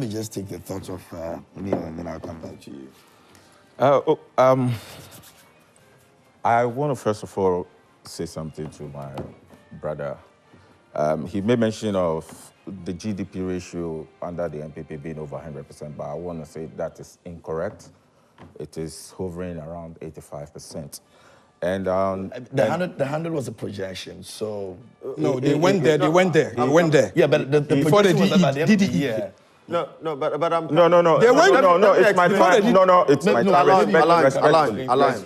Let me just take the thoughts of Neil and then I'll come back to you. I want to first of all say something to my brother. He made mention of the GDP ratio under the NPP being over 100%, but I want to say that is incorrect. It is hovering around 85%. And the 100 was a projection, so no, they went there. They went there. Yeah, but the before projection was the about the end of the DDE. year. But I'm no. They went. It's my time. No, it's my time.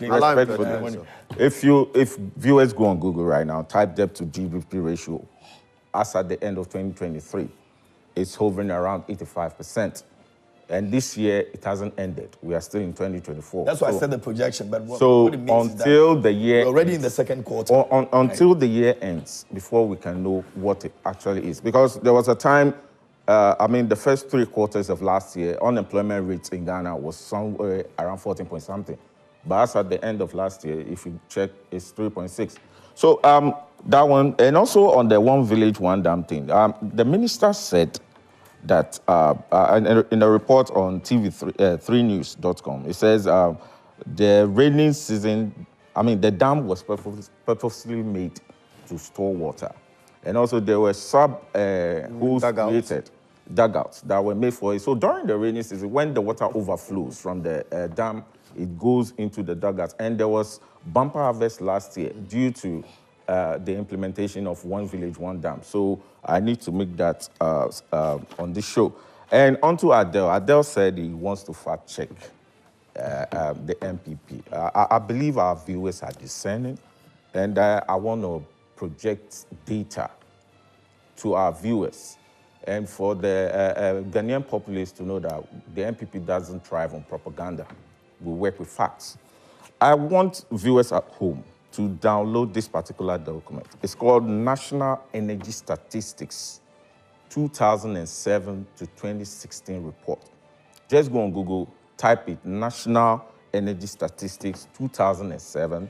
Respectfully. If viewers go on Google right now, type debt to GDP ratio, as at the end of 2023, it's hovering around 85%. And this year, it hasn't ended. We are still in 2024. That's why I said the projection. But what it means until is that the year we're already in the second quarter. Until the year ends, before we can know what it actually is. Because there was a time, the first 3 quarters of last year, unemployment rates in Ghana was somewhere around 14 point something. But as at the end of last year, if you check, it's 3.6. So that one, and also on the one village, one dam thing, the minister said that in a report on TV3news.com, it says the rainy season, the dam was purposely made to store water. And also there were hose created, dugouts that were made for it. So during the rainy season, when the water overflows from the dam, it goes into the dugouts. And there was bumper harvest last year due to the implementation of one village, one dam. So I need to make that on this show. And onto Adele. Adele said he wants to fact check the NPP. I believe our viewers are discerning, and I want to project data to our viewers and for the Ghanaian populace to know that the NPP doesn't thrive on propaganda. We work with facts. I want viewers at home to download this particular document. It's called National Energy Statistics 2007 to 2016 report. Just go on Google, type it, National Energy Statistics 2007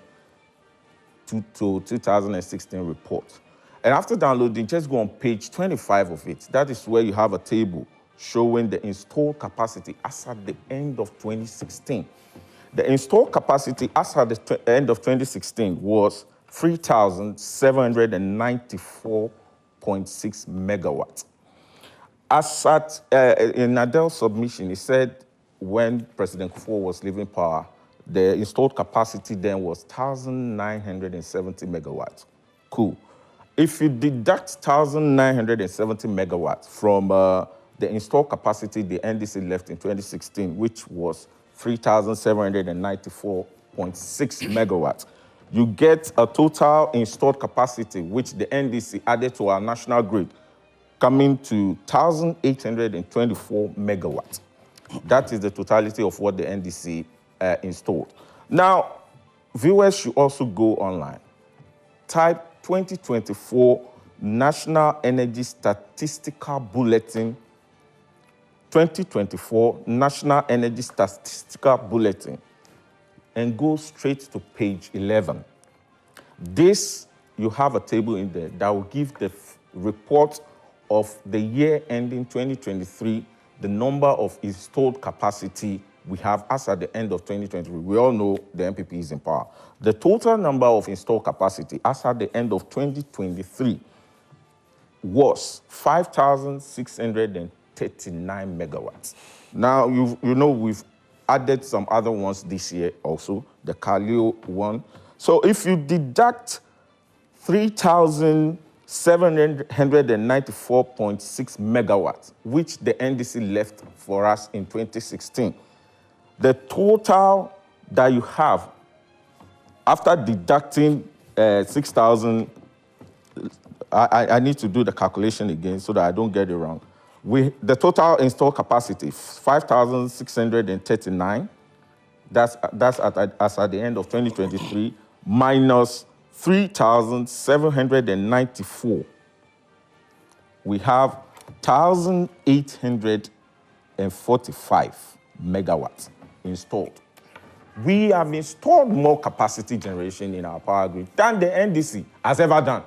to 2016 report. And after downloading, just go on page 25 of it. That is where you have a table showing the installed capacity as at the end of 2016. The installed capacity as at the end of 2016 was 3,794.6 megawatts. As at in Adele's submission, he said when President Kufuor was leaving power, the installed capacity then was 1,970 megawatts. Cool. If you deduct 1,970 megawatts from the installed capacity the NDC left in 2016, which was 3,794.6 megawatts, you get a total installed capacity, which the NDC added to our national grid, coming to 1,824 megawatts. That is the totality of what the NDC installed. Now, viewers should also go online. Type 2024 National Energy Statistical Bulletin, 2024 National Energy Statistical Bulletin, and go straight to page 11. This, you have a table in there that will give the report of the year ending 2023, the number of installed capacity we have as at the end of 2023. We all know the NPP is in power. The total number of installed capacity as at the end of 2023 was 5,639 megawatts. Now, you know we've added some other ones this year also, the Kaleo one. So if you deduct 3,794.6 megawatts, which the NDC left for us in 2016, the total that you have after deducting 6,000, I need to do the calculation again so that I don't get it wrong. The total installed capacity, 5,639, that's at the end of 2023, minus 3,794. We have 1,845 megawatts installed. We have installed more capacity generation in our power grid than the NDC has ever done.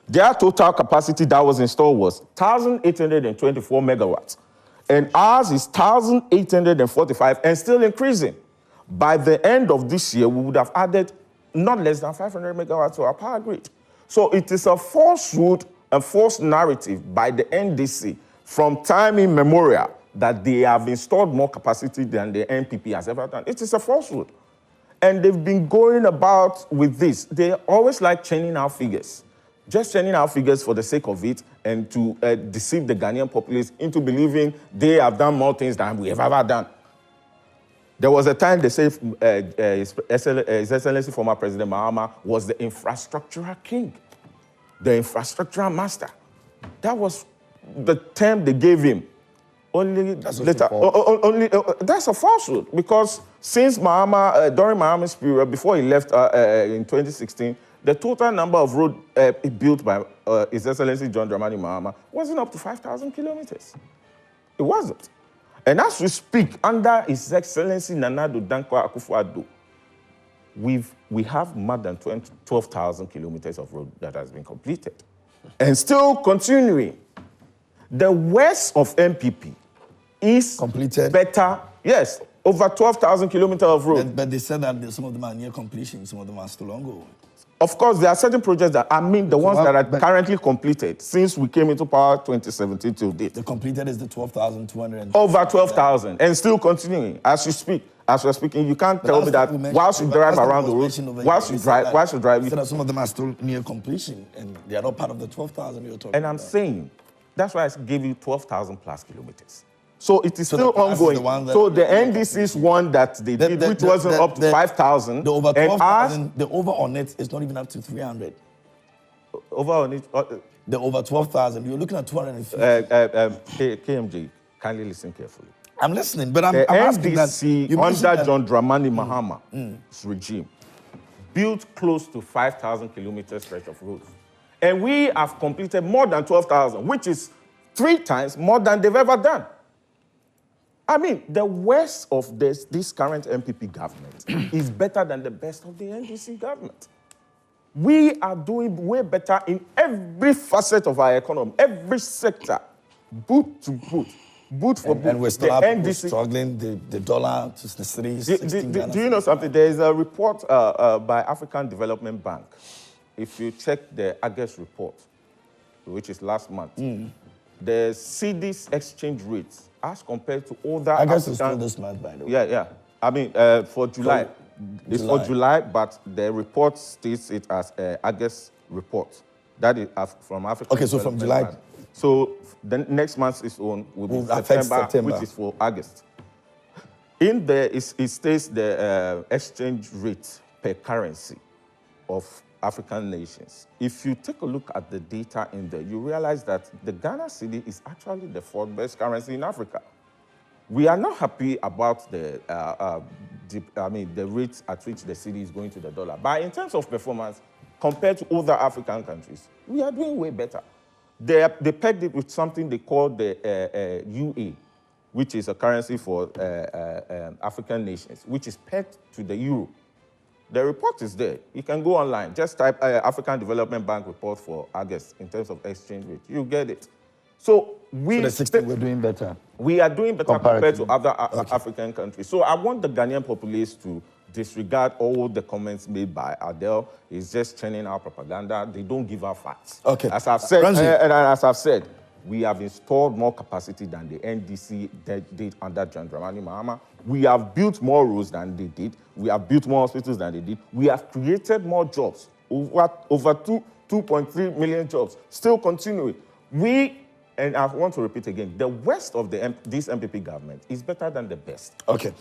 Their total capacity that was installed was 1,824 megawatts. And ours is 1,845 and still increasing. By the end of this year, we would have added not less than 500 megawatts to our power grid. So it is a falsehood, a false narrative by the NDC from time immemorial that they have installed more capacity than the NPP has ever done. It is a falsehood. And they've been going about with this. They always like churning our figures. Just churning our figures for the sake of it and to deceive the Ghanaian populace into believing they have done more things than we have ever done. There was a time they said His Excellency former President Mahama was the infrastructural king, the infrastructural master. That was the term they gave him. Only that's later, that's a falsehood because since Mahama, during Mahama's period, before he left in 2016, the total number of roads built by His Excellency John Dramani Mahama wasn't up to 5,000 kilometers. It wasn't. And as we speak, under His Excellency Nana Addo Dankwa Akufo-Addo, we have more than 12,000 kilometers of road that has been completed. And still continuing. The west of NPP is completed better. Yes, over 12,000 kilometers of road. But they said that some of them are near completion, some of them are still ongoing. Of course, there are certain projects that, the ones that are currently completed since we came into power 2017 till date. The completed is the 12,200. Over 12,000 and still continuing as you speak. As we're speaking, you can't tell me that whilst you drive around the road, whilst you drive, you said that some of them are still near completion and they are not part of the 12,000 you're talking about. And I'm saying, that's why I gave you 12,000 plus kilometers. So it is still ongoing. So the NDC's one that they did, which wasn't up to 5,000. The over 12,000, the over on it is not even up to 300. Over on it? The over 12,000, you're looking at 250. KMJ, kindly listen carefully. I'm listening, but I'm asking that. The NDC, under John Dramani Mahama's regime, built close to 5,000 kilometers stretch of roads. And we have completed more than 12,000, which is 3 times more than they've ever done. The worst of this current NPP government is better than the best of the NDC government. We are doing way better in every facet of our economy, every sector, boot to boot, boot for boot. And we're still struggling, the dollar to the cities. Do you know something? There is a report by African Development Bank. If you check the August report, which is last month, the cedis exchange rates as compared to other I guess it's still this month, by the way. Yeah. For July. It's for July, but the report states it as August report. That is from Africa. Okay, so from July. Bank. So the next month's own will be September, which is for August. In there, it states the exchange rate per currency of African nations. If you take a look at the data in there, you realize that the Ghana cedi is actually the 4th best currency in Africa. We are not happy about the rates at which the cedi is going to the dollar. But in terms of performance, compared to other African countries, we are doing way better. They pegged it with something they call the UA, which is a currency for African nations, which is pegged to the euro. The report is there. You can go online. Just type African Development Bank report for August in terms of exchange rate. You get it. So we're doing better. We are doing better compared to other African countries. So I want the Ghanaian populace to disregard all the comments made by Adele. It's just churning our propaganda. They don't give out facts. Okay. As I've said, we have installed more capacity than the NDC did under John Dramani Mahama. We have built more roads than they did. We have built more hospitals than they did. We have created more jobs, over 2.3 million jobs, still continuing. And I want to repeat again, the worst of this NPP government is better than the best. Okay.